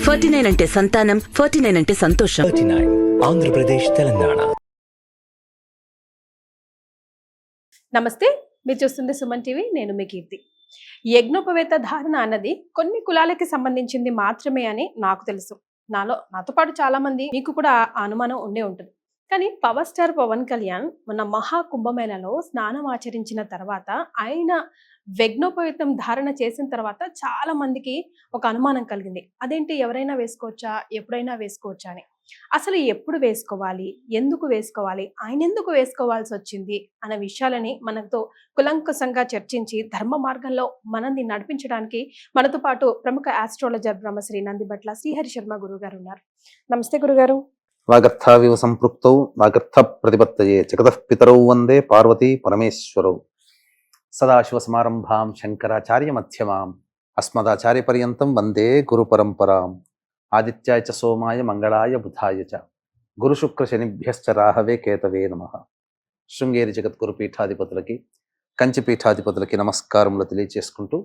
49 అంటే సంతానం, 49 అంటే సంతోషం. 39 ఆంధ్రప్రదేశ్, తెలంగాణ. నమస్తే, మీరు చూస్తుంది సుమన్ టీవీ. నేను మీ కీర్తి. యజ్ఞోపవేత ధారణ అన్నది కొన్ని కులాలకి సంబంధించింది మాత్రమే అని నాకు తెలుసు. నాతో పాటు చాలా మంది మీకు కూడా ఆ అనుమానం ఉండే ఉంటుంది. కానీ పవర్ స్టార్ పవన్ కళ్యాణ్ మన మహా కుంభమేళలో స్నానం ఆచరించిన తర్వాత, ఆయన యజ్ఞోపవేతం ధారణ చేసిన తర్వాత చాలా మందికి ఒక అనుమానం కలిగింది. అదేంటి, ఎవరైనా వేసుకోవచ్చా, ఎప్పుడైనా వేసుకోవచ్చా అని. అసలు ఎప్పుడు వేసుకోవాలి, ఎందుకు వేసుకోవాలి, ఆయన ఎందుకు వేసుకోవాల్సి వచ్చింది అనే విషయాలని మనతో కులంకుశంగా చర్చించి ధర్మ మార్గంలో మనల్ని నడిపించడానికి మనతో పాటు ప్రముఖ ఆస్ట్రాలజర్ బ్రహ్మశ్రీ నందిబట్ల శ్రీహరి శర్మ గురువు గారు ఉన్నారు. నమస్తే గురుగారు. వాగర్థావివ సంపృక్తౌ వాగర్థ ప్రతిపత్తయే జగతః పితరౌ వందే పార్వతీ పరమేశ్వరౌ. సదాశివ సమారంభాం శంకరాచార్య మధ్యమాం అస్మదాచార్య పర్యంతం వందే గురు పరంపరాం. ఆదిత్యాయ చ సోమాయ మంగళాయ బుధాయ చ గురు శుక్ర శనిభ్యశ్చ రాహవే కేతవే నమః. శృంగేరి జగద్గురు పీఠాధిపతులకి, కంచి పీఠాధిపతులకి నమస్కారములు తెలియచేసుకుంటూ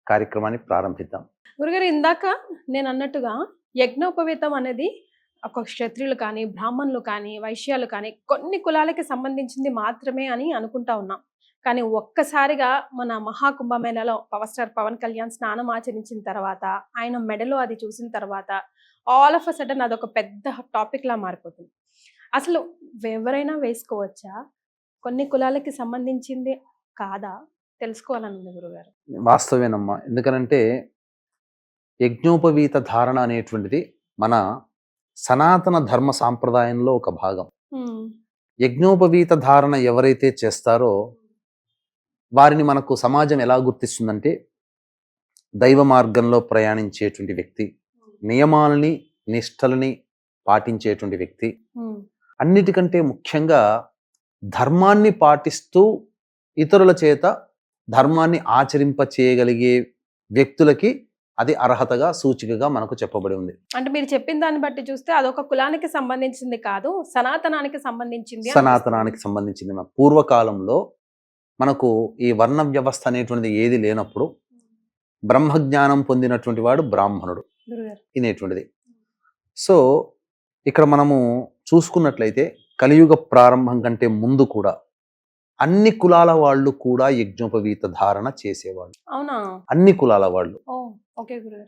కార్యక్రమాన్ని ప్రారంభిద్దాం. గురుగారు, ఇందాక నేను అన్నట్టుగా యజ్ఞోపవేతం అనేది ఒక క్షత్రియులు కానీ, బ్రాహ్మణులు కానీ, వైశ్యాలు కానీ కొన్ని కులాలకి సంబంధించింది మాత్రమే అని అనుకుంటా ఉన్నాం. కానీ ఒక్కసారిగా మన మహాకుంభమేళలో పవర్ స్టార్ పవన్ కళ్యాణ్ స్నానం ఆచరించిన తర్వాత, ఆయన మెడలో అది చూసిన తర్వాత ఆల్ ఆఫ్ అ సడన్ అదొక పెద్ద టాపిక్ లా మారిపోతుంది. అసలు ఎవరైనా వేసుకోవచ్చా, కొన్ని కులాలకి సంబంధించింది కాదా, తెలుసుకోవాలనుంది గురుగారు. వాస్తవేనమ్మా. ఎందుకనంటే యజ్ఞోపవీత ధారణ అనేటువంటిది మన సనాతన ధర్మ సాంప్రదాయంలో ఒక భాగం. యజ్ఞోపవీత ధారణ ఎవరైతే చేస్తారో వారిని మనకు సమాజం ఎలా గుర్తిస్తుందంటే, దైవ మార్గంలో ప్రయాణించేటువంటి వ్యక్తి, నియమాలని నిష్టలని పాటించేటువంటి వ్యక్తి, అన్నిటికంటే ముఖ్యంగా ధర్మాన్ని పాటిస్తూ ఇతరుల చేత ధర్మాన్ని ఆచరింప చేయగలిగే వ్యక్తులకి అది అర్హతగా, సూచికగా మనకు చెప్పబడి ఉంది. అంటే మీరు చెప్పిన దాన్ని బట్టి చూస్తే అదొక కులానికి సంబంధించింది కాదు, సనాతనానికి సంబంధించింది. సనాతనానికి సంబంధించింది. పూర్వకాలంలో మనకు ఈ వర్ణ వ్యవస్థ అనేటువంటిది ఏది లేనప్పుడు బ్రహ్మజ్ఞానం పొందినటువంటి వాడు బ్రాహ్మణుడు అనేటువంటిది. సో ఇక్కడ మనము చూసుకున్నట్లయితే కలియుగ ప్రారంభం కంటే ముందు కూడా అన్ని కులాల వాళ్ళు కూడా యజ్ఞోపవీత ధారణ చేసేవాళ్ళు. అవునా? అన్ని కులాల వాళ్ళు,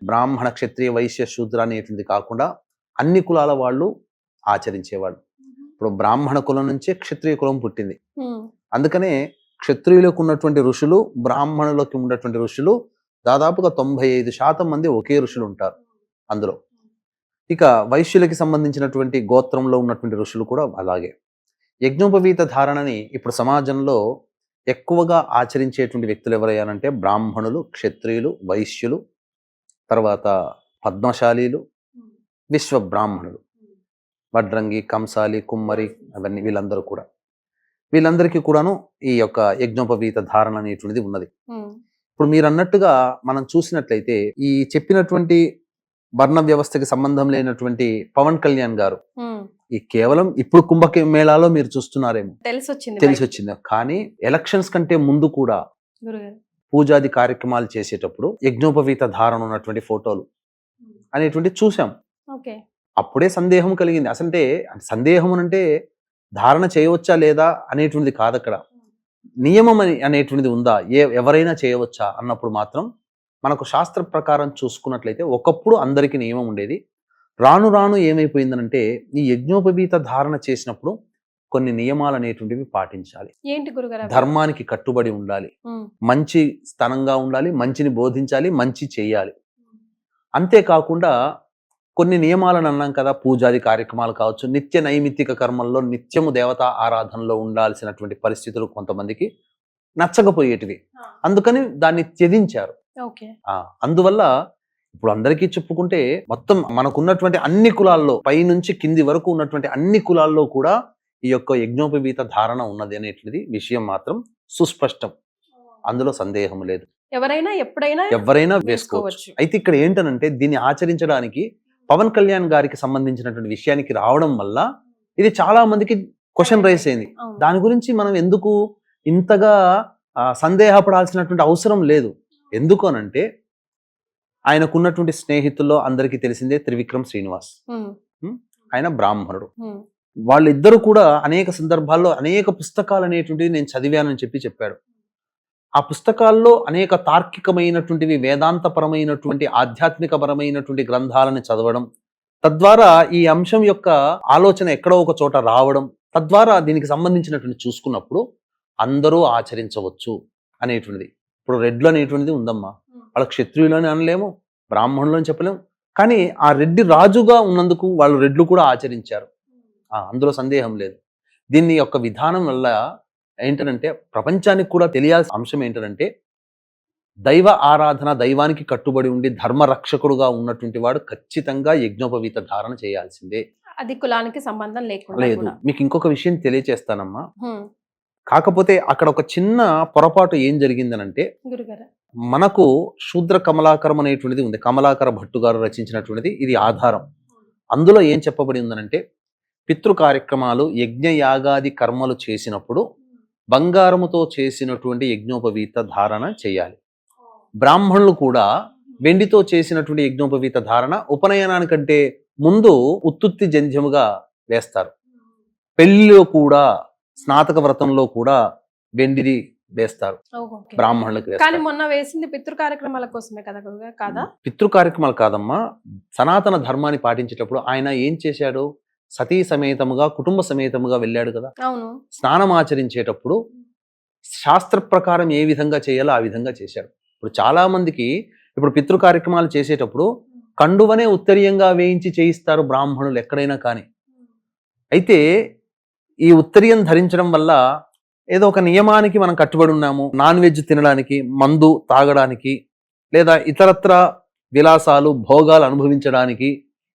బ్రాహ్మణ, క్షత్రియ, వైశ్య, శూద్ర అనేటువంటి కాకుండా అన్ని కులాల వాళ్ళు ఆచరించేవాళ్ళు. ఇప్పుడు బ్రాహ్మణ కులం నుంచే క్షత్రియ కులం పుట్టింది. అందుకనే క్షత్రియులకు ఉన్నటువంటి ఋషులు, బ్రాహ్మణులకు ఉన్నటువంటి ఋషులు దాదాపుగా 95% మంది ఒకే ఋషులు ఉంటారు అందులో. ఇక వైశ్యులకి సంబంధించినటువంటి గోత్రంలో ఉన్నటువంటి ఋషులు కూడా అలాగే. యజ్ఞోపవీత ధారణని ఇప్పుడు సమాజంలో ఎక్కువగా ఆచరించేటువంటి వ్యక్తులు ఎవరయ్యానంటే బ్రాహ్మణులు, క్షత్రియులు, వైశ్యులు, తర్వాత పద్మశాలీలు, విశ్వ బ్రాహ్మణులు, వడ్రంగి, కంసాలి, కుమ్మరి, అవన్నీ వీళ్ళందరికీ కూడాను ఈ యొక్క యజ్ఞోపవీత ధారణ అనేటువంటిది ఉన్నది. ఇప్పుడు మీరు అన్నట్టుగా మనం చూసినట్లయితే ఈ చెప్పినటువంటి వర్ణ వ్యవస్థకి సంబంధం లేనటువంటి పవన్ కళ్యాణ్ గారు ఈ కేవలం ఇప్పుడు కుంభమేళాలో మీరు చూస్తున్నారేమో తెలిసి వచ్చింది. కానీ ఎలక్షన్స్ కంటే ముందు కూడా పూజాది కార్యక్రమాలు చేసేటప్పుడు యజ్ఞోపవీత ధారణ ఉన్నటువంటి ఫోటోలు అనేటువంటి చూసాం. అప్పుడే సందేహం కలిగింది. అసంటే సందేహం అంటే ధారణ చేయవచ్చా లేదా అనేటువంటిది కాదు, అక్కడ నియమం అనేటువంటిది ఉందా, ఎవరైనా చేయవచ్చా అన్నప్పుడు మాత్రం మనకు శాస్త్ర ప్రకారం చూసుకున్నట్లయితే ఒకప్పుడు అందరికీ నియమం ఉండేది. రాను రాను ఏమైపోయిందనంటే ఈ యజ్ఞోపవీత ధారణ చేసినప్పుడు కొన్ని నియమాలు అనేటువంటివి పాటించాలి. ధర్మానికి కట్టుబడి ఉండాలి, మంచి స్థానంగా ఉండాలి, మంచిని బోధించాలి, మంచి చేయాలి. అంతేకాకుండా కొన్ని నియమాలను అన్నాం కదా, పూజాది కార్యక్రమాలు కావచ్చు, నిత్య నైమిత్తిక కర్మల్లో నిత్యము దేవతా ఆరాధనలో ఉండాల్సినటువంటి పరిస్థితులు కొంతమందికి నచ్చకపోయేటివి. అందుకని దాన్ని త్యజించారు. అందువల్ల ఇప్పుడు అందరికీ చెప్పుకుంటే మొత్తం మనకున్నటువంటి అన్ని కులాల్లో పైనుంచి కింది వరకు ఉన్నటువంటి అన్ని కులాల్లో కూడా ఈ యొక్క యజ్ఞోపవీత ధారణ ఉన్నది అనేటువంటిది విషయం మాత్రం సుస్పష్టం. అందులో సందేహం లేదు. ఎవరైనా వేసుకోవచ్చు. అయితే ఇక్కడ ఏంటనంటే దీన్ని ఆచరించడానికి పవన్ కళ్యాణ్ గారికి సంబంధించినటువంటి విషయానికి రావడం వల్ల ఇది చాలా మందికి క్వశ్చన్ రైజ్ అయింది. దాని గురించి మనం ఎందుకు ఇంతగా సందేహపడాల్సినటువంటి అవసరం లేదు. ఎందుకు అనంటే ఆయనకున్నటువంటి స్నేహితుల్లో అందరికీ తెలిసిందే త్రివిక్రమ్ శ్రీనివాస్. ఆయన బ్రాహ్మణుడు. వాళ్ళిద్దరూ కూడా అనేక సందర్భాల్లో అనేక పుస్తకాలు అనేటువంటివి నేను చదివానని చెప్పాడు. ఆ పుస్తకాల్లో అనేక తార్కికమైనటువంటివి, వేదాంతపరమైనటువంటి, ఆధ్యాత్మికపరమైనటువంటి గ్రంథాలను చదవడం, తద్వారా ఈ అంశం యొక్క ఆలోచన ఎక్కడో ఒక చోట రావడం, తద్వారా దీనికి సంబంధించినటువంటి చూసుకున్నప్పుడు అందరూ ఆచరించవచ్చు అనేటువంటిది. ఇప్పుడు రెడ్లు అనేటువంటిది ఉందమ్మా, వాళ్ళ క్షత్రియులు అని అనలేము, బ్రాహ్మణులు అని చెప్పలేము, కానీ ఆ రెడ్డి రాజుగా ఉన్నందుకు వాళ్ళు రెడ్లు కూడా ఆచరించారు. అందులో సందేహం లేదు. దీన్ని యొక్క విధానం వల్ల ఏంటంటే ప్రపంచానికి కూడా తెలియాల్సిన అంశం ఏంటంటే దైవ ఆరాధన, దైవానికి కట్టుబడి ఉండి ధర్మరక్షకుడుగా ఉన్నటువంటి వాడు ఖచ్చితంగా యజ్ఞోపవీత ధారణ చేయాల్సిందే. అది కులానికి సంబంధం లేదు. మీకు ఇంకొక విషయం తెలియచేస్తానమ్మా. కాకపోతే అక్కడ ఒక చిన్న పొరపాటు ఏం జరిగిందనంటే, మనకు శూద్ర కమలాకరం అనేటువంటిది ఉంది, కమలాకర భట్టు గారు రచించినటువంటిది, ఇది ఆధారం. అందులో ఏం చెప్పబడి ఉందనంటే, పితృ కార్యక్రమాలు, యజ్ఞ యాగాది కర్మలు చేసినప్పుడు బంగారముతో చేసినటువంటి యజ్ఞోపవీత ధారణ చేయాలి. బ్రాహ్మణులు కూడా వెండితో చేసినటువంటి యజ్ఞోపవీత ధారణ ఉపనయనానికంటే ముందు ఉత్తుత్తి జంధ్యముగా వేస్తారు. పెళ్లిలో కూడా, స్నాతక వ్రతంలో కూడా వెండిది వేస్తారు, బ్రాహ్మణులకు వేస్తారు. మొన్న వేసింది పితృ కార్యక్రమాల కోసమే కదా? పితృ కార్యక్రమాలు కాదమ్మా, సనాతన ధర్మాన్ని పాటించేటప్పుడు ఆయన ఏం చేశాడు, సతీ సమేతముగా, కుటుంబ సమేతముగా వెళ్ళాడు కదా. స్నానం ఆచరించేటప్పుడు శాస్త్ర ప్రకారం ఏ విధంగా చేయాలో ఆ విధంగా చేశాడు. ఇప్పుడు చాలా మందికి ఇప్పుడు పితృ కార్యక్రమాలు చేసేటప్పుడు కండువనే ఉత్తరీయంగా వేయించి చేయిస్తారు బ్రాహ్మణులు ఎక్కడైనా కానీ. అయితే ఈ ఉత్తరీయం ధరించడం వల్ల ఏదో ఒక నియమానికి మనం కట్టుబడి ఉన్నాము, నాన్ వెజ్ తినడానికి, మందు తాగడానికి, లేదా ఇతరత్ర విలాసాలు, భోగాలు అనుభవించడానికి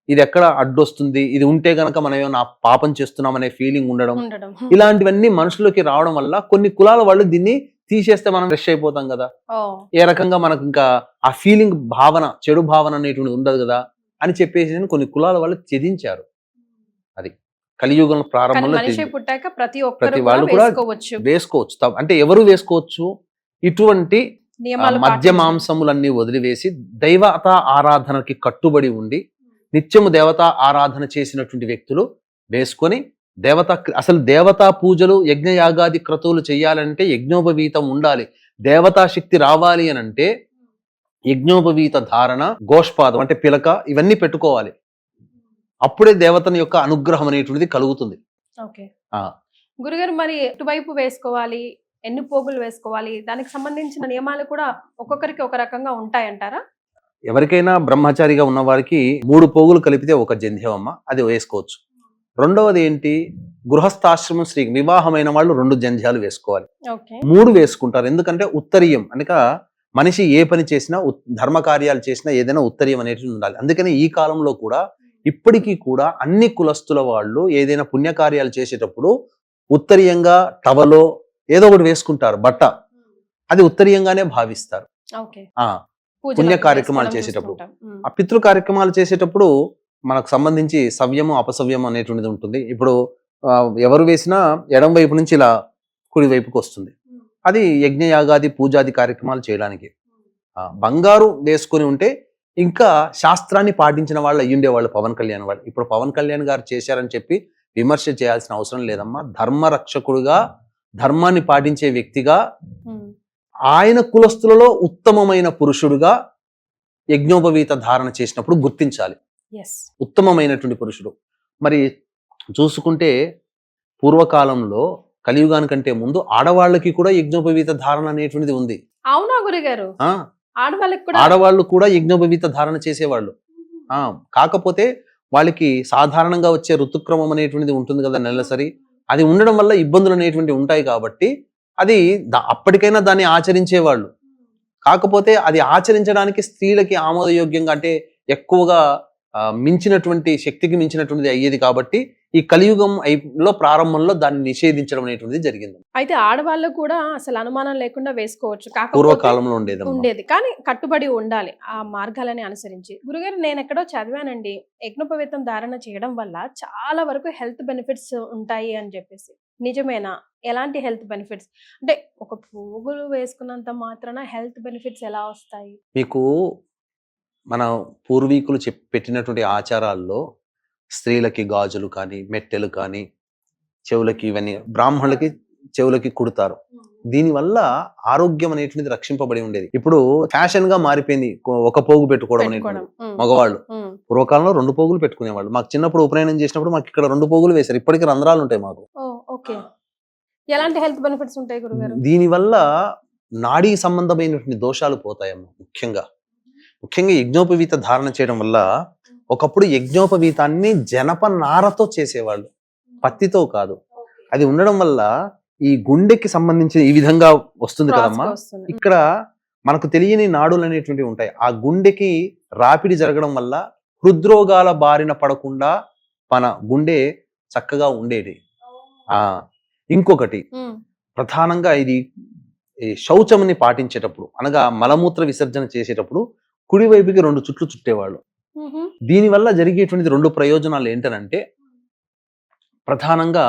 ఇది ఎక్కడ అడ్డొస్తుంది, ఇది ఉంటే గనక మనం ఏమైనా పాపం చేస్తున్నాం అనే ఫీలింగ్ ఉండడం, ఇలాంటివన్నీ మనుషులకి రావడం వల్ల కొన్ని కులాల వాళ్ళు దీన్ని తీసేస్తే మనం ఫ్రెష్ అయిపోతాం కదా. ఏ రకంగా మనకు ఇంకా ఆ ఫీలింగ్, భావన, చెడు భావన అనేటువంటి ఉండదు కదా అని చెప్పేసి కొన్ని కులాల వాళ్ళు త్యజించారు. అది కలియుగం ప్రారంభంలో ప్రతి వాళ్ళు కూడా వేసుకోవచ్చు. అంటే ఎవరు వేసుకోవచ్చు, ఇటువంటి మద్య మాంసములన్నీ వదిలివేసి దైవత ఆరాధనకి కట్టుబడి ఉండి నిత్యము దేవతా ఆరాధన చేసినటువంటి వ్యక్తులు వేసుకొని అసలు దేవతా పూజలు, యజ్ఞ యాగాది క్రతువులు చేయాలంటే యజ్ఞోపవీతం ఉండాలి. దేవతా శక్తి రావాలి అని అంటే యజ్ఞోపవీత ధారణ, గోష్పాదం అంటే పిలక, ఇవన్నీ పెట్టుకోవాలి. అప్పుడే దేవతని యొక్క అనుగ్రహం అనేటువంటిది కలుగుతుంది. గురుగారు, మరి ఎటువైపు వేసుకోవాలి, ఎన్ని పోగులు వేసుకోవాలి, దానికి సంబంధించిన నియమాలు కూడా ఒక్కొక్కరికి ఒక రకంగా ఉంటాయంటారా? ఎవరికైనా బ్రహ్మచారిగా ఉన్న వారికి 3 పోగులు కలిపితే ఒక జంధ్యమమ్మ, అది వేసుకోవచ్చు. రెండవది ఏంటి, గృహస్థాశ్రమం, స్త్రీ వివాహమైన వాళ్ళు 2 జంధ్యాలు వేసుకోవాలి. 3 వేసుకుంటారు. ఎందుకంటే ఉత్తరీయం అనక మనిషి ఏ పని చేసినా, ధర్మ కార్యాలు చేసినా ఏదైనా ఉత్తరీయం అనేది ఉండాలి. అందుకని ఈ కాలంలో కూడా ఇప్పటికీ కూడా అన్ని కులస్తుల వాళ్ళు ఏదైనా పుణ్యకార్యాలు చేసేటప్పుడు ఉత్తరీయంగా టవలో ఏదో ఒకటి వేసుకుంటారు, బట్ట, అది ఉత్తరీయంగానే భావిస్తారు. పుణ్య కార్యక్రమాలు చేసేటప్పుడు. ఆ పితృ కార్యక్రమాలు చేసేటప్పుడు మనకు సంబంధించి సవ్యము, అపసవ్యం అనేటువంటిది ఉంటుంది. ఇప్పుడు ఎవరు వేసినా ఎడం వైపు నుంచి ఇలా కుడి వైపుకి వస్తుంది. అది యజ్ఞయాగాది పూజాది కార్యక్రమాలు చేయడానికి. బంగారు వేసుకొని ఉంటే ఇంకా శాస్త్రాన్ని పాటించిన వాళ్ళు అయ్యుండేవాళ్ళు పవన్ కళ్యాణ్ వాళ్ళు. ఇప్పుడు పవన్ కళ్యాణ్ గారు చేశారని చెప్పి విమర్శ చేయాల్సిన అవసరం లేదమ్మా. ధర్మరక్షకుడుగా, ధర్మాన్ని పాటించే వ్యక్తిగా, ఆయన కులస్తులలో ఉత్తమమైన పురుషుడుగా యజ్ఞోపవీత ధారణ చేసినప్పుడు గుర్తించాలి, ఉత్తమమైనటువంటి పురుషుడు. మరి చూసుకుంటే పూర్వకాలంలో కలియుగానికంటే ముందు ఆడవాళ్ళకి కూడా యజ్ఞోపవీత ధారణ అనేటువంటిది ఉంది. అవునా గురుగారు? ఆడవాళ్ళు కూడా యజ్ఞోపవీత ధారణ చేసేవాళ్ళు. కాకపోతే వాళ్ళకి సాధారణంగా వచ్చే ఋతుక్రమం అనేటువంటిది ఉంటుంది కదా, నెలసరి, అది ఉండడం వల్ల ఇబ్బందులు అనేటువంటివి ఉంటాయి. కాబట్టి అది అప్పటికైనా దాన్ని ఆచరించేవాళ్ళు. కాకపోతే అది ఆచరించడానికి స్త్రీలకి ఆమోదయోగ్యంగా, అంటే ఎక్కువగా మించినటువంటి శక్తికి మించినటువంటిది అయ్యేది. కాబట్టి ఈ కలియుగం ప్రారంభంలో దాన్ని నిషేధించడం అనేటువంటిది జరిగింది. అయితే ఆడవాళ్ళు కూడా అసలు అనుమానం లేకుండా వేసుకోవచ్చు, పూర్వకాలంలో ఉండేది, కానీ కట్టుబడి ఉండాలి ఆ మార్గాలని అనుసరించి. గురుగారు, నేను ఎక్కడో చదివానండి, యజ్ఞోపవీతం ధారణ చేయడం వల్ల చాలా వరకు హెల్త్ బెనిఫిట్స్ ఉంటాయి అని చెప్పేసి. నిజమేనా? ఎలాంటి హెల్త్ బెనిఫిట్స్? అంటే ఒక పోగులు వేసుకున్నంత మాత్రాన హెల్త్ బెనిఫిట్స్ ఎలా వస్తాయి? మీకు మన పూర్వీకులు పెట్టినటువంటి ఆచారాల్లో స్త్రీలకి గాజులు కానీ మెట్టెలు కానీ చెవులకి ఇవన్నీ బ్రాహ్మణులకి చెవులకి కుడతారు. దీనివల్ల ఆరోగ్యం అనేటువంటిది రక్షింపబడి ఉండేది. ఇప్పుడు ఫ్యాషన్ గా మారిపోయింది ఒక పోగు పెట్టుకోవడం అనేటువంటి. మగవాళ్ళు పూర్వకాలంలో 2 పోగులు పెట్టుకునేవాళ్ళు. మాకు చిన్నప్పుడు ఉపనయనం చేసినప్పుడు మాకు ఇక్కడ 2 పోగులు వేశారు. ఇప్పటికీ రంధ్రాలు ఉంటాయి మాకు. ఎలాంటి హెల్త్ బెనిఫిట్స్ ఉంటాయి గురుగారు? దీనివల్ల నాడీ సంబంధమైనటువంటి దోషాలు పోతాయమ్మా. ముఖ్యంగా యజ్ఞోపవీత ధారణ చేయడం వల్ల, ఒకప్పుడు యజ్ఞోపవీతాన్ని జనప నారతో చేసేవాళ్ళు, పత్తితో కాదు. అది ఉండడం వల్ల ఈ గుండెకి సంబంధించి ఈ విధంగా వస్తుంది కదమ్మా. ఇక్కడ మనకు తెలియని నాడులు అనేటువంటివి ఉంటాయి. ఆ గుండెకి రాపిడి జరగడం వల్ల హృద్రోగాల బారిన పడకుండా మన గుండె చక్కగా ఉండేది. ఇంకొకటి ప్రధానంగా ఇది శౌచముని పాటించేటప్పుడు, అనగా మలమూత్ర విసర్జన చేసేటప్పుడు కుడివైపుకి 2 చుట్లు చుట్టేవాళ్ళు. దీనివల్ల జరిగేటువంటిది 2 ప్రయోజనాలు ఏంటనంటే, ప్రధానంగా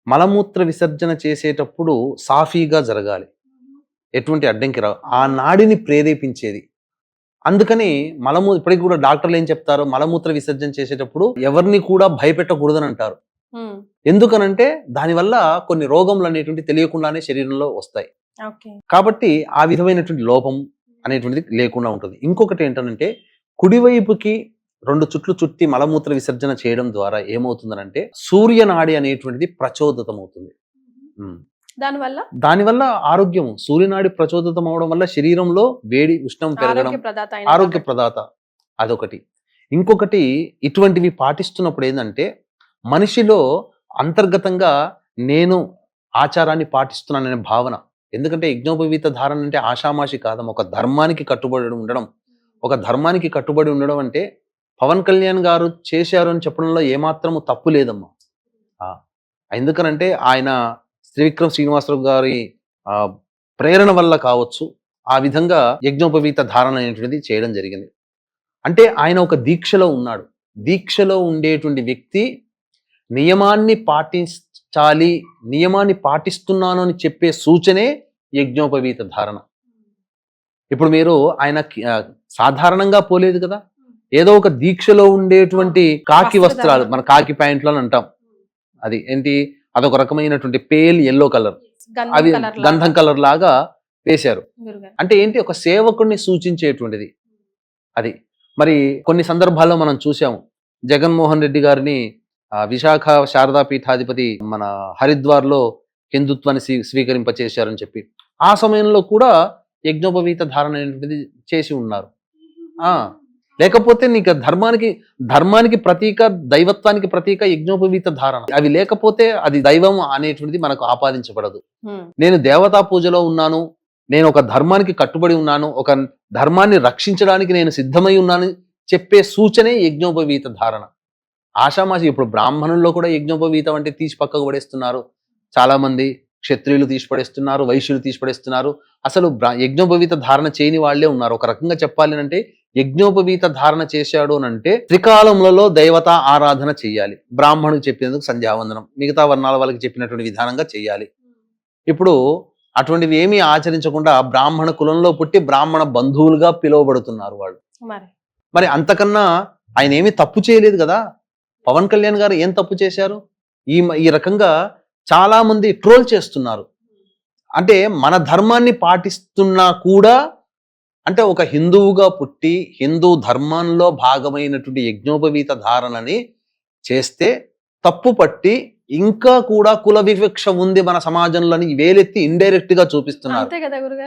మలమూత్ర విసర్జన చేసేటప్పుడు సాఫీగా జరగాలి, ఎటువంటి అడ్డంకి రావు, ఆ నాడిని ప్రేరేపించేది. అందుకని ఇప్పటికి కూడా డాక్టర్లు ఏం చెప్తారు, మలమూత్ర విసర్జన చేసేటప్పుడు ఎవరిని కూడా భయపెట్టకూడదని అంటారు. ఎందుకనంటే దానివల్ల కొన్ని రోగములు అనేటువంటి తెలియకుండానే శరీరంలో వస్తాయి. కాబట్టి ఆ విధమైనటువంటి లోపం అనేటువంటిది లేకుండా ఉంటుంది. ఇంకొకటి ఏంటంటే, కుడివైపుకి 2 చుట్లు చుట్టి మలమూత్ర విసర్జన చేయడం ద్వారా ఏమవుతుందనంటే సూర్యనాడి అనేటువంటిది ప్రచోదితం అవుతుంది. దానివల్ల ఆరోగ్యం, సూర్యనాడి ప్రచోదితం అవడం వల్ల శరీరంలో వేడి ఉష్ణం పెరగడం, ఆరోగ్య ప్రదాత, అదొకటి. ఇంకొకటి ఇటువంటివి పాటిస్తున్నప్పుడు ఏంటంటే మనిషిలో అంతర్గతంగా నేను ఆచారాన్ని పాటిస్తున్నాననే భావన. ఎందుకంటే యజ్ఞోపవీత ధారణ అంటే ఆషామాషి కాదం, ఒక ధర్మానికి కట్టుబడి ఉండడం అంటే పవన్ కళ్యాణ్ గారు చేశారు అని చెప్పడంలో ఏమాత్రము తప్పు లేదమ్మా. ఎందుకనంటే ఆయన త్రివిక్రమ్ శ్రీనివాసరావు గారి ప్రేరణ వల్ల కావచ్చు ఆ విధంగా యజ్ఞోపవీత ధారణ అనేటువంటిది చేయడం జరిగింది. అంటే ఆయన ఒక దీక్షలో ఉన్నాడు. దీక్షలో ఉండేటువంటి వ్యక్తి నియమాన్ని పాటించాలి, నియమాన్ని పాటిస్తున్నాను అని చెప్పే సూచనే యజ్ఞోపవీత ధారణ. ఇప్పుడు మీరు ఆయన సాధారణంగా పోలేదు కదా, ఏదో ఒక దీక్షలో ఉండేటువంటి కాకి వస్త్రాలు, మన కాకి ప్యాంట్లు అని అంటాం, అది ఏంటి, అదొక రకమైనటువంటి పేల్ ఎల్లో కలర్, అది గంధం కలర్ లాగా వేశారు. అంటే ఏంటి, ఒక సేవకుడిని సూచించేటువంటిది అది. మరి కొన్ని సందర్భాల్లో మనం చూసాము, జగన్మోహన్ రెడ్డి గారిని విశాఖ శారదా పీఠాధిపతి మన హరిద్వార్లో హిందుత్వాన్ని స్వీకరింపచేశారని చెప్పి ఆ సమయంలో కూడా యజ్ఞోపవీత ధారణ అనేటువంటిది చేసి ఉన్నారు. లేకపోతే నీకు ధర్మానికి ప్రతీక, దైవత్వానికి ప్రతీక యజ్ఞోపవీత ధారణ. అవి లేకపోతే అది దైవం అనేటువంటిది మనకు ఆపాదించబడదు. నేను దేవతా పూజలో ఉన్నాను, నేను ఒక ధర్మానికి కట్టుబడి ఉన్నాను, ఒక ధర్మాన్ని రక్షించడానికి నేను సిద్ధమై ఉన్నాను చెప్పే సూచనే యజ్ఞోపవీత ధారణ. ఆషామాషి ఇప్పుడు బ్రాహ్మణుల్లో కూడా యజ్ఞోపవీతం అంటే తీసి పక్కకు పడేస్తున్నారు. చాలా మంది క్షత్రియులు తీసి పడేస్తున్నారు, వైశ్యులు తీసి పడేస్తున్నారు. అసలు యజ్ఞోపవీత ధారణ చేయని వాళ్లే ఉన్నారు. ఒక రకంగా చెప్పాలి అంటే యజ్ఞోపవీత ధారణ చేశాడు అని అంటే త్రికాలములలో దేవతా ఆరాధన చెయ్యాలి. బ్రాహ్మణుడికి చెప్పినందుకు సంధ్యావందనం, మిగతా వర్ణాల వాళ్ళకి చెప్పినటువంటి విధానంగా చెయ్యాలి. ఇప్పుడు అటువంటివి ఏమీ ఆచరించకుండా బ్రాహ్మణ కులంలో పుట్టి బ్రాహ్మణ బంధువులుగా పిలువబడుతున్నారు వాళ్ళు. మరి అంతకన్నా ఆయన ఏమీ తప్పు చేయలేదు కదా. పవన్ కళ్యాణ్ గారు ఏం తప్పు చేశారు? ఈ రకంగా చాలా మంది ట్రోల్ చేస్తున్నారు. అంటే మన ధర్మాన్ని పాటిస్తున్నా కూడా, అంటే ఒక హిందువుగా పుట్టి హిందూ ధర్మంలో భాగమైనటువంటి యజ్ఞోపవీత ధారణని చేస్తే తప్పు పట్టి ఇంకా కూడా కుల వివక్ష ఉంది మన సమాజంలోని వేలెత్తి ఇండైరెక్ట్ గా చూపిస్తున్నారు.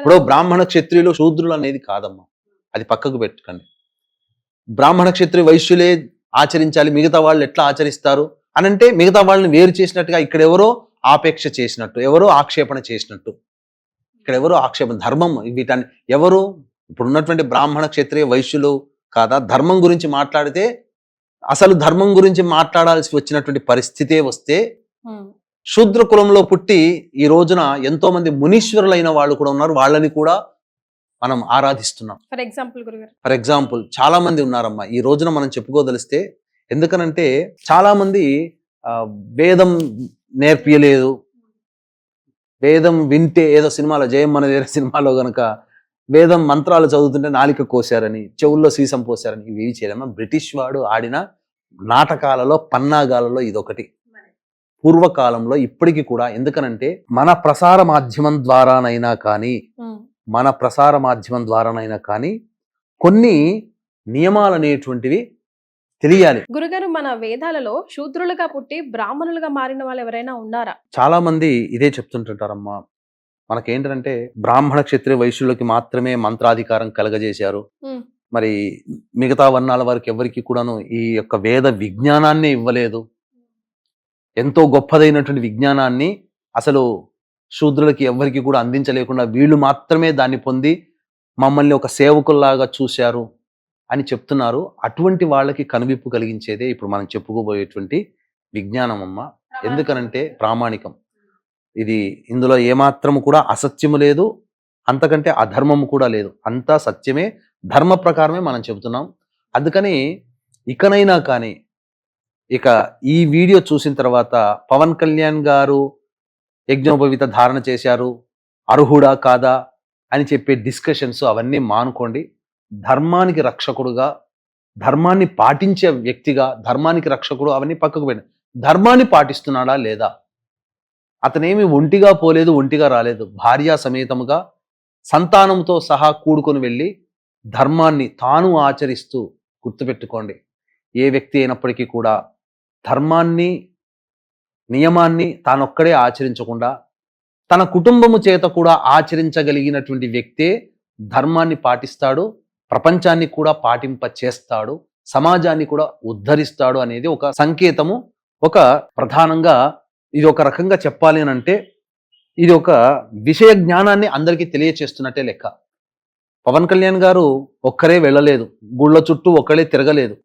ఇప్పుడు బ్రాహ్మణ క్షత్రియులు శూద్రులు అనేది కాదమ్మా, అది పక్కకు పెట్టుకోండి. బ్రాహ్మణ క్షత్రియ వైశ్యులే ఆచరించాలి, మిగతా వాళ్ళు ఎట్లా ఆచరిస్తారు అని అంటే మిగతా వాళ్ళని వేరు చేసినట్టుగా ఇక్కడ ఎవరో ఆపేక్ష చేసినట్టు, ఎవరో ఆక్షేపణ చేసినట్టు. ఇక్కడ ఎవరో ఆక్షేపణ, ధర్మం వీటాన్ని ఎవరు ఇప్పుడు ఉన్నటువంటి బ్రాహ్మణ క్షత్రియ వైశ్యులు కాదా ధర్మం గురించి మాట్లాడితే, అసలు ధర్మం గురించి మాట్లాడాల్సి వచ్చినటువంటి పరిస్థితే వస్తే శూద్ర కులంలో పుట్టి ఈ రోజున ఎంతో మంది మునీశ్వరులైన వాళ్ళు కూడా ఉన్నారు. వాళ్ళని కూడా మనం ఆరాధిస్తున్నాం. ఫర్ ఎగ్జాంపుల్ చాలా మంది ఉన్నారమ్మా ఈ రోజున మనం చెప్పుకోదలిస్తే. ఎందుకనంటే చాలా మంది వేదం నేర్పియలేదు, వేదం వింటే ఏదో సినిమాలో జయం అనేది సినిమాలో గనక వేదం మంత్రాలు చదువుతుంటే నాలిక కోశారని, చెవుల్లో సీసం పోశారని ఇవి చేయలేమా? బ్రిటిష్ వాడు ఆడిన నాటకాలలో, పన్నాగాలలో ఇదొకటి. పూర్వకాలంలో ఇప్పటికీ కూడా, ఎందుకనంటే మన ప్రసార మాధ్యమం ద్వారానైనా కానీ కొన్ని నియమాలు అనేటువంటివి తెలియాలి. గురుగారు, మన వేదాలలో శూద్రులుగా పుట్టి బ్రాహ్మణులుగా మారిన వాళ్ళు ఎవరైనా ఉన్నారా? చాలా మంది ఇదే చెప్తుంటుంటారమ్మా. మనకేంటంటే బ్రాహ్మణ క్షత్రియ వైశ్యులకి మాత్రమే మంత్రాధికారం కలగజేశారు. మరి మిగతా వర్ణాల వారికి ఎవరికి కూడాను ఈ యొక్క వేద విజ్ఞానాన్ని ఇవ్వలేదు. ఎంతో గొప్పదైనటువంటి విజ్ఞానాన్ని అసలు శూద్రులకి ఎవరికి కూడా అందించలేకుండా వీళ్ళు మాత్రమే దాన్ని పొంది మమ్మల్ని ఒక సేవకుల్లాగా చూశారు అని చెప్తున్నారు. అటువంటి వాళ్ళకి కనువిప్పు కలిగించేదే ఇప్పుడు మనం చెప్పుకోబోయేటువంటి విజ్ఞానం అమ్మ. ఎందుకనంటే ప్రామాణికం. ఇది ఇందులో ఏమాత్రము కూడా అసత్యము లేదు, అంతకంటే అధర్మము కూడా లేదు. అంతా సత్యమే, ధర్మ ప్రకారమే మనం చెబుతున్నాం. అందుకని ఇకనైనా కానీ ఇక ఈ వీడియో చూసిన తర్వాత పవన్ కళ్యాణ్ గారు యజ్ఞోపవీత ధారణ చేశారు, అర్హుడా కాదా అని చెప్పే డిస్కషన్స్ అవన్నీ మానుకోండి. ధర్మానికి రక్షకుడుగా, ధర్మాన్ని పాటించే వ్యక్తిగా, ధర్మానికి రక్షకుడు అవన్నీ పక్కకు పోయినాయి. ధర్మాన్ని పాటిస్తున్నాడా లేదా? అతనేమి ఒంటిగా పోలేదు, ఒంటిగా రాలేదు. భార్యా సమేతముగా సంతానంతో సహా కూడుకొని వెళ్ళి ధర్మాన్ని తాను ఆచరిస్తూ, గుర్తుపెట్టుకోండి, ఏ వ్యక్తి అయినప్పటికీ కూడా ధర్మాన్ని, నియమాన్ని తానొక్కడే ఆచరించకుండా తన కుటుంబము చేత కూడా ఆచరించగలిగినటువంటి వ్యక్తే ధర్మాన్ని పాటిస్తాడు, ప్రపంచాన్ని కూడా పాటింప చేస్తాడు, సమాజాన్ని కూడా ఉద్ధరిస్తాడు అనేది ఒక సంకేతము. ఒక ప్రధానంగా ఇది ఒక రకంగా చెప్పాలి అని అంటే ఇది ఒక విషయ జ్ఞానాన్ని అందరికీ తెలియచేస్తున్నట్టే లెక్క. పవన్ కళ్యాణ్ గారు ఒక్కరే వెళ్ళలేదు, గుళ్ళ చుట్టూ ఒక్కడే తిరగలేదు,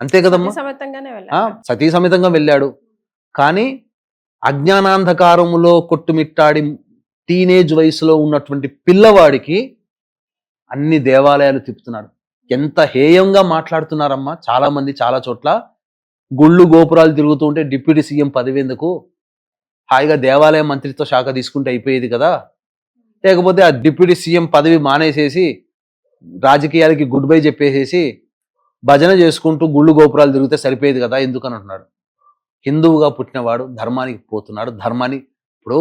అంతే కదమ్మా. సతీ సమేతంగా వెళ్ళాడు. కానీ అజ్ఞానాంధకారములో కొట్టుమిట్టాడి టీనేజ్ వయసులో ఉన్నటువంటి పిల్లవాడికి అన్ని దేవాలయాలు తిప్పుతున్నాడు. ఎంత హేయంగా మాట్లాడుతున్నారమ్మా చాలా మంది. చాలా చోట్ల గుళ్ళు గోపురాలు తిరుగుతూ ఉంటే డిప్యూటీ సీఎం పదవి ఎందుకు, హాయిగా దేవాలయ మంత్రిత్వ శాఖ తీసుకుంటే అయిపోయేది కదా, లేకపోతే ఆ డిప్యూటీ సీఎం పదవి మానేసేసి రాజకీయాలకి గుడ్ బై చెప్పేసేసి భజన చేసుకుంటూ గుళ్ళు గోపురాలు తిరిగితే సరిపోయేది కదా ఎందుకని అంటున్నాడు. హిందువుగా పుట్టినవాడు ధర్మానికి పోతున్నాడు. ధర్మాన్ని ఇప్పుడు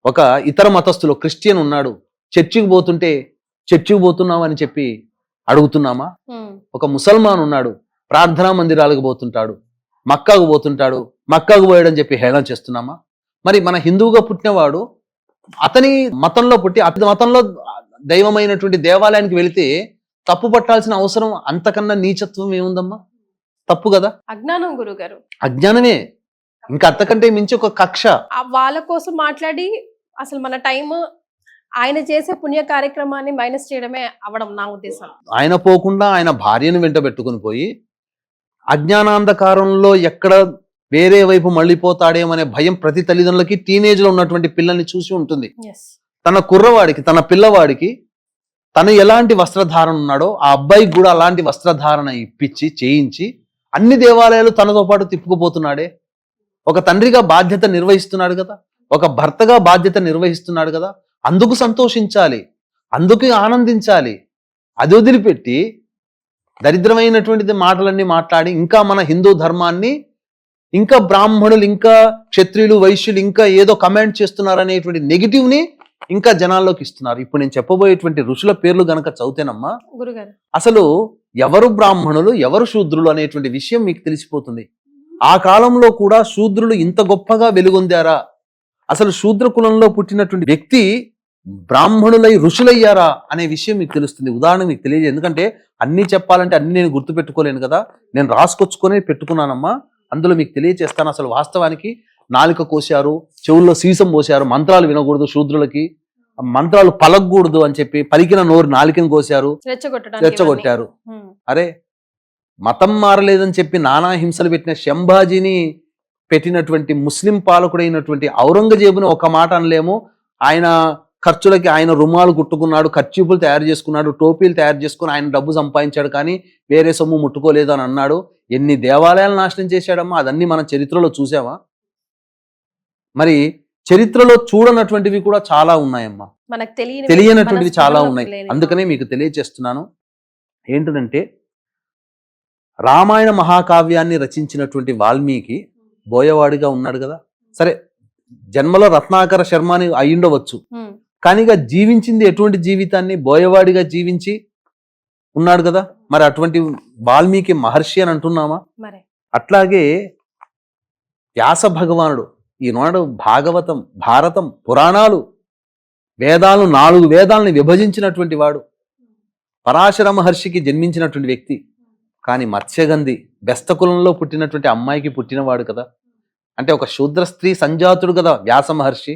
ఒక ఇతర మతస్థులు క్రిస్టియన్ ఉన్నాడు, చర్చికి పోతుంటే చర్చికి పోతున్నావు అని చెప్పి అడుగుతున్నామా? ఒక ముసల్మాన్ ఉన్నాడు, ప్రార్థనా మందిరాలకు పోతుంటాడు, మక్కాకు పోతుంటాడు, మక్కాకు పోయాడని చెప్పి హేళన చేస్తున్నామా? మరి మన హిందువుగా పుట్టినవాడు అతని మతంలో పుట్టి అతని మతంలో దైవమైనటువంటి దేవాలయానికి వెళితే తప్పు పట్టాల్సిన అవసరం అంతకన్నా నీచత్వం ఏముందమ్మా? తప్పు కదా. అజ్ఞానం గురుగారు, అజ్ఞానమే. ఇంకా అంతకంటే మించి ఒక కక్ష. వాళ్ళ కోసం మాట్లాడి అసలు మన టైం ఆయన చేసే పుణ్య కార్యక్రమాన్ని మైనస్ చేయడమే అవడం నా ఉద్దేశం. ఆయన పోకుండా ఆయన భార్యను వెంట పెట్టుకుని పోయి అజ్ఞానాంధకారంలో ఎక్కడ వేరే వైపు మళ్ళీపోతాడేమనే భయం ప్రతి తల్లిదండ్రులకి టీనేజ్ లో ఉన్నటువంటి పిల్లల్ని చూసి ఉంటుంది. తన కుర్రవాడికి, తన పిల్లవాడికి తను ఎలాంటి వస్త్రధారణ ఉన్నాడో ఆ అబ్బాయికి కూడా అలాంటి వస్త్రధారణ ఇప్పించి చేయించి అన్ని దేవాలయాలు తనతో పాటు తిప్పుకుపోతున్నాడే. ఒక తండ్రిగా బాధ్యత నిర్వహిస్తున్నాడు కదా, ఒక భర్తగా బాధ్యత నిర్వహిస్తున్నాడు కదా. అందుకు సంతోషించాలి, అందుకు ఆనందించాలి. అది వదిలిపెట్టి దరిద్రమైనటువంటిది మాటలన్నీ మాట్లాడి ఇంకా మన హిందూ ధర్మాన్ని, ఇంకా బ్రాహ్మణులు, ఇంకా క్షత్రియులు, వైశ్యులు ఇంకా ఏదో కమెంట్ చేస్తున్నారు అనేటువంటి నెగిటివ్ ని ఇంకా జనాల్లోకి ఇస్తున్నారు. ఇప్పుడు నేను చెప్పబోయేటువంటి ఋషుల పేర్లు గనక చదివితేనమ్మా గురుగారు అసలు ఎవరు బ్రాహ్మణులు ఎవరు శూద్రులు అనేటువంటి విషయం మీకు తెలిసిపోతుంది. ఆ కాలంలో కూడా శూద్రులు ఇంత గొప్పగా వెలుగొందారా? అసలు శూద్ర కులంలో పుట్టినటువంటి వ్యక్తి బ్రాహ్మణులై ఋషులయ్యారా అనే విషయం మీకు తెలుస్తుంది. ఉదాహరణ మీకు తెలియదు, ఎందుకంటే అన్ని చెప్పాలంటే అన్ని నేను గుర్తు పెట్టుకోలేను కదా, నేను రాసుకొచ్చుకొని పెట్టుకున్నానమ్మా. అందులో మీకు తెలియచేస్తాను. అసలు వాస్తవానికి నాలుక కోశారు, చెవుల్లో సీసం పోశారు, మంత్రాలు వినకూడదు శూద్రులకి, మంత్రాలు పలకూడదు అని చెప్పి పలికిన నోరు నాలుకను కోశారు, రెచ్చగొట్టారు. అరే మతం మారలేదని చెప్పి నానా హింసలు పెట్టిన శంభాజీని పెట్టినటువంటి ముస్లిం పాలకుడైనటువంటి ఔరంగజేబుని ఒక మాట అనలేము. ఆయన ఖర్చులకి ఆయన రుమాలు కుట్టుకున్నాడు, కర్చీపులు తయారు చేసుకున్నాడు, టోపీలు తయారు చేసుకుని ఆయన డబ్బు సంపాదించాడు, కానీ వేరే సొమ్ము ముట్టుకోలేదు అని అన్నాడు. ఎన్ని దేవాలయాలు నాశనం చేశాడమ్మా, అదన్నీ మన చరిత్రలో చూసామా? మరి చరిత్రలో చూడనటువంటివి కూడా చాలా ఉన్నాయమ్మా, మనకు తెలియనటువంటివి చాలా ఉన్నాయి. అందుకనే మీకు తెలియచేస్తున్నాను. ఏంటంటే రామాయణ మహాకావ్యాన్ని రచించినటువంటి వాల్మీకి బోయవాడిగా ఉన్నాడు కదా. సరే, జన్మలో రత్నాకర శర్మ అని అయ్యుండవచ్చు, కానీ జీవించింది ఎటువంటి జీవితాన్ని? బోయవాడిగా జీవించి ఉన్నాడు కదా. మరి అటువంటి వాల్మీకి మహర్షి అని అంటున్నామా? అట్లాగే వ్యాస భగవానుడు ఈనాడు భాగవతం, భారతం, పురాణాలు, వేదాలు, 4 వేదాలని విభజించినటువంటి వాడు, పరాశర మహర్షికి జన్మించినటువంటి వ్యక్తి. కానీ మత్స్యగంధి బెస్తకులంలో పుట్టినటువంటి అమ్మాయికి పుట్టినవాడు కదా. అంటే ఒక శూద్ర స్త్రీ సంజాతుడు కదా వ్యాస మహర్షి.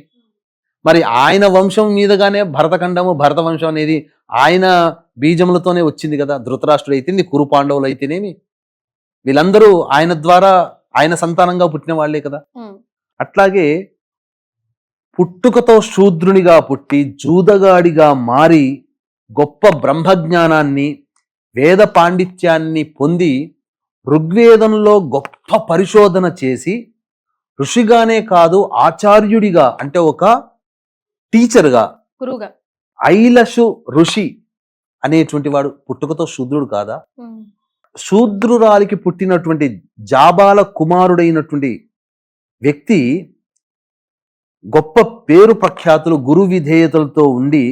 మరి ఆయన వంశం మీదగానే భరతఖండము, భరత వంశం అనేది ఆయన బీజములతోనే వచ్చింది కదా. ధృతరాష్ట్రుడు అయితేనే, కురు పాండవులు అయితేనేమి, వీళ్ళందరూ ఆయన ద్వారా, ఆయన సంతానంగా పుట్టిన వాళ్లే కదా. అట్లాగే పుట్టుకతో శూద్రునిగా పుట్టి జూదగాడిగా మారి గొప్ప బ్రహ్మజ్ఞానాన్ని, వేద పాండిత్యాన్ని పొంది ఋగ్వేదంలో గొప్ప పరిశోధన చేసి ఋషిగానే కాదు ఆచార్యుడిగా, అంటే ఒక టీచర్గా, గురువుగా, ఐలషు ఋషి అనేటువంటి వాడు పుట్టుకతో శూద్రుడు కాదా? శూద్రురాలికి పుట్టినటువంటి జాబాల కుమారుడైనటువంటి వ్యక్తి గొప్ప పేరు ప్రఖ్యాతులు, గురు విధేయతలతో ఉండి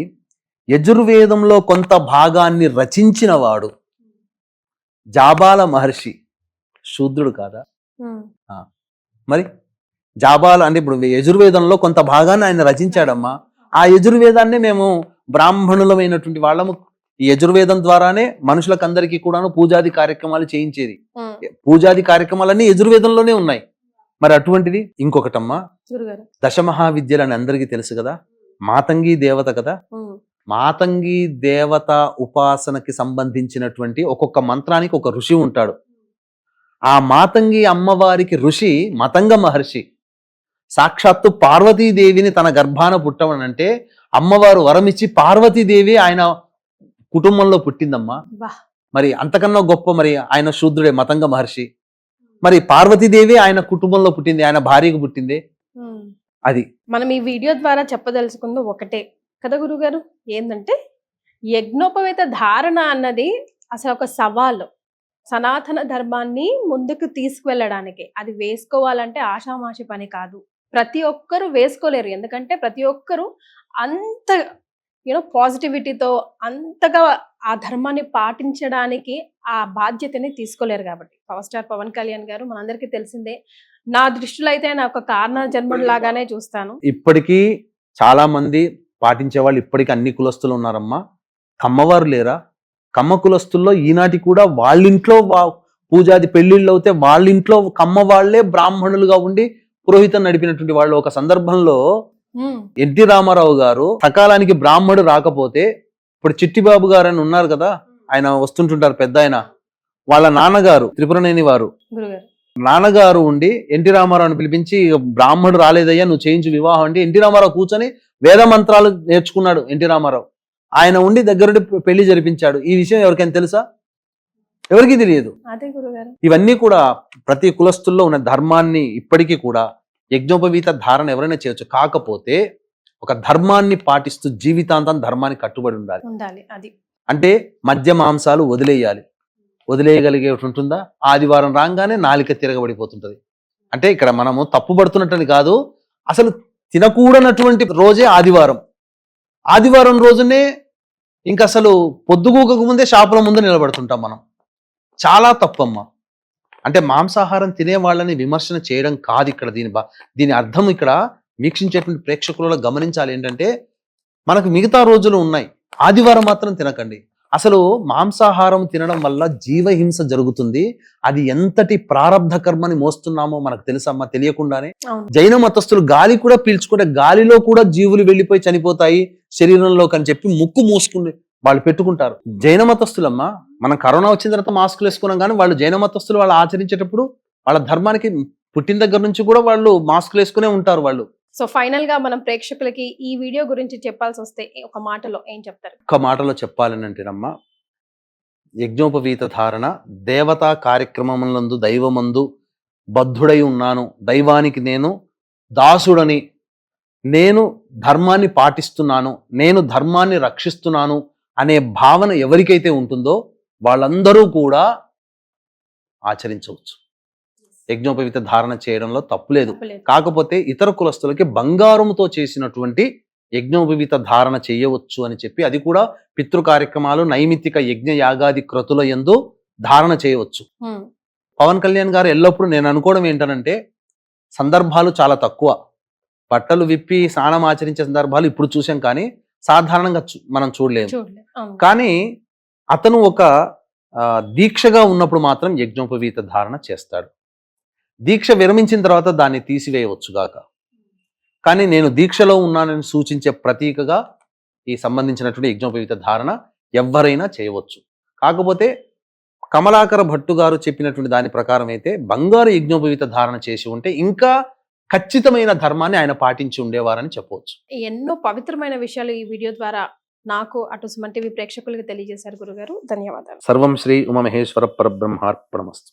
యజుర్వేదంలో కొంత భాగాన్ని రచించిన వాడు జాబాల మహర్షి శూద్రుడు కాదా? మరి జాబాల అంటే ఇప్పుడు యజుర్వేదంలో కొంత భాగాన్ని ఆయన రచించాడమ్మా. ఆ యజుర్వేదాన్ని మేము బ్రాహ్మణులమైనటువంటి వాళ్ళము ఈ యజుర్వేదం ద్వారానే మనుషులకందరికీ కూడాను పూజాది కార్యక్రమాలు చేయించేది. పూజాది కార్యక్రమాలన్నీ యజుర్వేదంలోనే ఉన్నాయి. మరి అటువంటిది ఇంకొకటమ్మా, దశమహావిద్యలు అని అందరికీ తెలుసు కదా. మాతంగి దేవత కదా. మాతంగి దేవత ఉపాసనకి సంబంధించినటువంటి ఒక్కొక్క మంత్రానికి ఒక ఋషి ఉంటాడు. ఆ మాతంగి అమ్మవారికి ఋషి మతంగ మహర్షి. సాక్షాత్తు పార్వతీదేవిని తన గర్భాన పుట్టవనంటే అమ్మవారు వరమిచ్చి పార్వతీదేవి ఆయన కుటుంబంలో పుట్టిందమ్మా. మరి అంతకన్నా గొప్ప, మరి ఆయన శూద్రుడే మతంగ మహర్షి. మరి పార్వతీదేవి ఆయన కుటుంబంలో పుట్టింది, ఆయన భార్యకు పుట్టింది. అది మనం ఈ వీడియో ద్వారా చెప్పదలుచుకుంది ఒకటే కదా గురుగారు, ఏంటంటే యజ్ఞోపవేత ధారణ అన్నది అసలు ఒక సవాలు. సనాతన ధర్మాన్ని ముందుకు తీసుకువెళ్ళడానికి అది వేసుకోవాలంటే ఆషామాషి పని కాదు. ప్రతి ఒక్కరు వేసుకోలేరు, ఎందుకంటే ప్రతి ఒక్కరు అంత పాజిటివిటీతో అంతగా ఆ ధర్మాన్ని పాటించడానికి ఆ బాధ్యతని తీసుకోలేరు. కాబట్టి పవర్ స్టార్ పవన్ కళ్యాణ్ గారు మనందరికీ తెలిసిందే. నా దృష్టిలో అయితే ఆయన ఒక కారణ జన్ముడు లాగానే చూస్తాను. ఇప్పటికీ చాలా మంది పాటించే వాళ్ళు ఇప్పటికీ అన్ని కులస్తులు ఉన్నారమ్మా. కమ్మవారు లేరా? కమ్మ కులస్తుల్లో ఈనాటి కూడా వాళ్ళింట్లో పూజాది పెళ్లిళ్ళు అవుతే వాళ్ళింట్లో కమ్మ వాళ్లే బ్రాహ్మణులుగా ఉండి పురోహితం నడిపినటువంటి వాళ్ళు. ఒక సందర్భంలో ఎన్టీ రామారావు గారు సకాలానికి బ్రాహ్మడు రాకపోతే, ఇప్పుడు చిట్టిబాబు గారు అని ఉన్నారు కదా, ఆయన వస్తుంటుంటారు పెద్ద ఆయన, వాళ్ళ నాన్నగారు త్రిపురనేని వారు నాన్నగారు ఉండి ఎన్టీ రామారావుని పిలిపించి, బ్రాహ్మడు రాలేదయ్యా నువ్వు చేయించు వివాహం అంటే ఎన్టీ రామారావు కూర్చొని వేద మంత్రాలు నేర్చుకున్నాడు. ఎన్టీ రామారావు ఆయన ఉండి దగ్గరుండి పెళ్లి జరిపించాడు. ఈ విషయం ఎవరికైనా తెలుసా? ఎవరికీ తెలియదు. ఇవన్నీ కూడా ప్రతి కులస్తుల్లో ఉన్న ధర్మాన్ని ఇప్పటికీ కూడా యజ్ఞోపవీత ధారణ ఎవరైనా చేయొచ్చు. కాకపోతే ఒక ధర్మాన్ని పాటిస్తూ జీవితాంతం ధర్మాన్ని కట్టుబడి ఉండాలి. అది అంటే మద్య మాంసాలు వదిలేయాలి. వదిలేయగలిగే ఉంటుందా? ఆదివారం రాగానే నాలిక తిరగబడిపోతుంటది. అంటే ఇక్కడ మనము తప్పుపడుతున్నట్టని కాదు, అసలు తినకూడనటువంటి రోజే ఆదివారం. ఆదివారం రోజునే ఇంక అసలు పొద్దుగూకకు ముందే షాపుల ముందు నిలబడుతుంటాం మనం. చాలా తప్పమ్మా. అంటే మాంసాహారం తినే వాళ్ళని విమర్శన చేయడం కాదు ఇక్కడ. దీని అర్థం ఇక్కడ వీక్షించేటువంటి ప్రేక్షకులలో గమనించాలి ఏంటంటే, మనకు మిగతా రోజులు ఉన్నాయి, ఆదివారం మాత్రం తినకండి. అసలు మాంసాహారం తినడం వల్ల జీవహింస జరుగుతుంది. అది ఎంతటి ప్రారబ్ధ కర్మని మోస్తున్నామో మనకు తెలుసమ్మా తెలియకుండానే. జైన మతస్థులు గాలి కూడా పీల్చుకుంటే గాలిలో కూడా జీవులు వెళ్ళిపోయి చనిపోతాయి శరీరంలోకి అని చెప్పి ముక్కు మూసుకుని వాళ్ళు పెట్టుకుంటారు. జైన మతస్థులమ్మా, మనం కరోనా వచ్చిన తర్వాత మాస్కులు వేసుకున్నాం, కానీ వాళ్ళు జైన మతస్థులు వాళ్ళు ఆచరించేటప్పుడు వాళ్ళ ధర్మానికి పుట్టిన దగ్గర నుంచి కూడా వాళ్ళు మాస్కులు వేసుకునే ఉంటారు వాళ్ళు. సో ఫైనల్ గా మనం ప్రేక్షకులకి ఈ వీడియో గురించి చెప్పాల్సి వస్తే ఒక మాటలో ఏం చెప్తారు? ఒక మాటలో చెప్పాలని అంటేనమ్మా, యజ్ఞోపవీత ధారణ దేవతా కార్యక్రమములందు దైవమందు బద్ధుడై ఉన్నాను, దైవానికి నేను దాసుడని నేను ధర్మాన్ని పాటిస్తున్నాను, నేను ధర్మాన్ని రక్షిస్తున్నాను అనే భావన ఎవరికైతే ఉంటుందో వాళ్ళందరూ కూడా ఆచరించవచ్చు. యజ్ఞోపవీత ధారణ చేయడంలో తప్పులేదు. తప్పులేదు. కాకపోతే ఇతర కులస్తులకి బంగారంతో చేసినటువంటి యజ్ఞోపవీత ధారణ చేయవచ్చు అని చెప్పి, అది కూడా పితృ కార్యక్రమాలు, నైమిత్తిక యజ్ఞ యాగాది క్రతుల యందు ధారణ చేయవచ్చు. ఉమ్, పవన్ కళ్యాణ్ గారు ఎల్లప్పుడూ నేను అనుకోవడం ఏంటనంటే, సందర్భాలు చాలా తక్కువ, బట్టలు విప్పి స్నానం ఆచరించే సందర్భాలు ఇప్పుడు చూసాం, కానీ సాధారణంగా మనం చూడలేము. చూడలే. అవును. కానీ అతను ఒక దీక్షగా ఉన్నప్పుడు మాత్రం యజ్ఞోపవీత ధారణ చేస్తాడు. దీక్ష విరమించిన తర్వాత దాన్ని తీసివేయవచ్చు గాక, కానీ నేను దీక్షలో ఉన్నానని సూచించే ప్రతీకగా ఈ సంబంధించినటువంటి యజ్ఞోపవీత ధారణ ఎవరైనా చేయవచ్చు. కాకపోతే కమలాకర భట్టు గారు చెప్పినటువంటి దాని ప్రకారం అయితే బంగారు యజ్ఞోపవీత ధారణ చేసి ఉంటే ఇంకా ఖచ్చితమైన ధర్మాన్ని ఆయన పాటించి ఉండేవారని చెప్పవచ్చు. ఎన్నో పవిత్రమైన విషయాలు ఈ వీడియో ద్వారా నాకు అటు సుమన్ టీవీ ప్రేక్షకులకు తెలియజేశారు గురుగారు. ధన్యవాదాలు. సర్వం శ్రీ ఉమామహేశ్వర పరబ్రహ్మార్పణమస్తు.